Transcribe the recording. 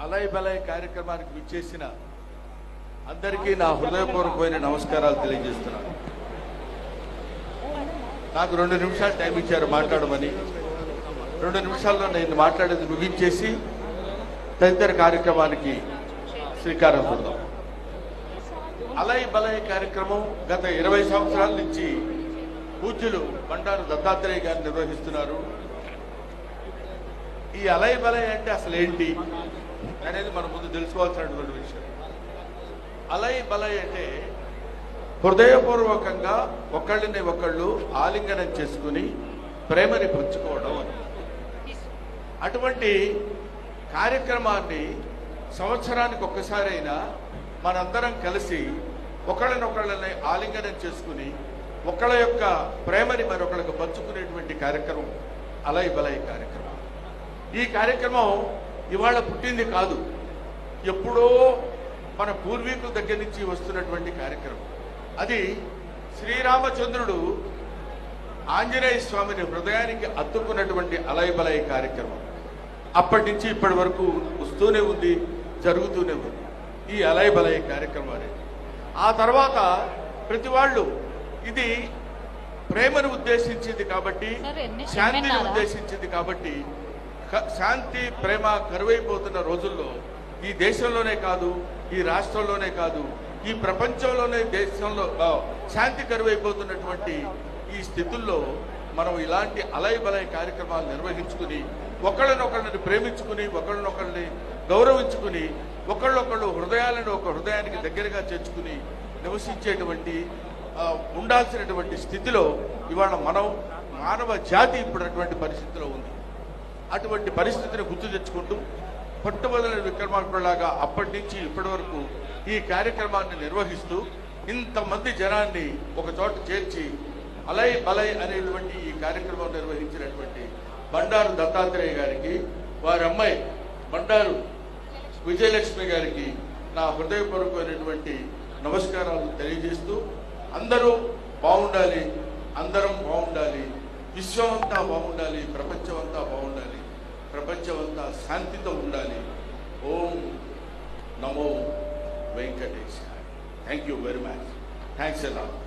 అలయ్ బలయ్ కార్యక్రమానికి విచ్చేసిన అందరికీ నా హృదయపూర్వకమైన నమస్కారాలు తెలియజేస్తున్నాను. నాకు 2 నిమిషాలు టైం ఇచ్చారు మాట్లాడమని. 2 నిమిషాల్లో నేను మాట్లాడేది ముగించేసి తదితర కార్యక్రమానికి శ్రీకారం చుడదాం. అలయ్ బలయ్ కార్యక్రమం గత 20 సంవత్సరాల నుంచి పూజ్యులు బండారు దత్తాత్రేయ గారు నిర్వహిస్తున్నారు. ఈ అలయ్ బలయ్ అంటే అసలు ఏంటి అనేది మనం ముందు తెలుసుకోవాల్సినటువంటి విషయం. అలయ్ బలయ్ అంటే హృదయపూర్వకంగా ఒకళ్ళని ఒకళ్ళు ఆలింగనం చేసుకుని ప్రేమని పంచుకోవడం అని. అటువంటి కార్యక్రమాన్ని సంవత్సరానికి ఒక్కసారైనా మనందరం కలిసి ఒకళ్ళనొకళ్ళని ఆలింగనం చేసుకుని ఒకళ్ళ యొక్క ప్రేమని మరొకళ్ళకు పంచుకునేటువంటి కార్యక్రమం అలయ్ బలయ్ కార్యక్రమం. ఈ కార్యక్రమం ఇవాళ పుట్టింది కాదు, ఎప్పుడో మన పూర్వీకుల దగ్గర నుంచి వస్తున్నటువంటి కార్యక్రమం. అది శ్రీరామచంద్రుడు ఆంజనేయ స్వామిని హృదయానికి అత్తుకున్నటువంటి అలయ్ బలయ్ కార్యక్రమం అప్పటి నుంచి ఇప్పటి వరకు వస్తూనే ఉంది, జరుగుతూనే ఉంది ఈ అలయ్ బలయ్ కార్యక్రమం అనేది. ఆ తర్వాత ప్రతి వాళ్ళు ఇది ప్రేమను ఉద్దేశించింది కాబట్టి, శాంతిని ఉద్దేశించింది కాబట్టి, శాంతి ప్రేమ కరువైపోతున్న రోజుల్లో ఈ దేశంలోనే కాదు, ఈ రాష్ట్రంలోనే కాదు, ఈ ప్రపంచంలోనే దేశంలో శాంతి కరువైపోతున్నటువంటి ఈ స్థితుల్లో మనం ఇలాంటి అలయ్ బలయ్ కార్యక్రమాలు నిర్వహించుకుని ఒకళ్ళనొకళ్ళని ప్రేమించుకుని ఒకళ్ళనొకళ్ళని గౌరవించుకుని ఒకళ్ళొకళ్ళు హృదయాలను ఒక హృదయానికి దగ్గరగా చేర్చుకుని నివసించేటువంటి ఉండాల్సినటువంటి స్థితిలో ఇవాళ మనం మానవ జాతి ఇప్పుడున్నటువంటి పరిస్థితిలో ఉంది. అటువంటి పరిస్థితిని గుర్తు తెచ్చుకుంటూ పట్టుబదలని విక్రమార్కుడిలాగా అప్పటి నుంచి ఇప్పటి వరకు ఈ కార్యక్రమాన్ని నిర్వహిస్తూ ఇంతమంది జనాన్ని ఒక చోట చేర్చి అలయ్ బలయ్ అనేటువంటి ఈ కార్యక్రమం నిర్వహించినటువంటి బండారు దత్తాత్రేయ గారికి, వారి అమ్మాయి బండారు విజయలక్ష్మి గారికి నా హృదయపూర్వకమైనటువంటి నమస్కారాలు తెలియజేస్తూ, అందరూ బాగుండాలి, అందరం బాగుండాలి, విశ్వం అంతా బాగుండాలి, ప్రపంచం అంతా బాగుండాలి, ప్రపంచం అంతా శాంతితో ఉండాలి. ఓం నమో వెంకటేశాయ. Thank you very much. Thanks a lot.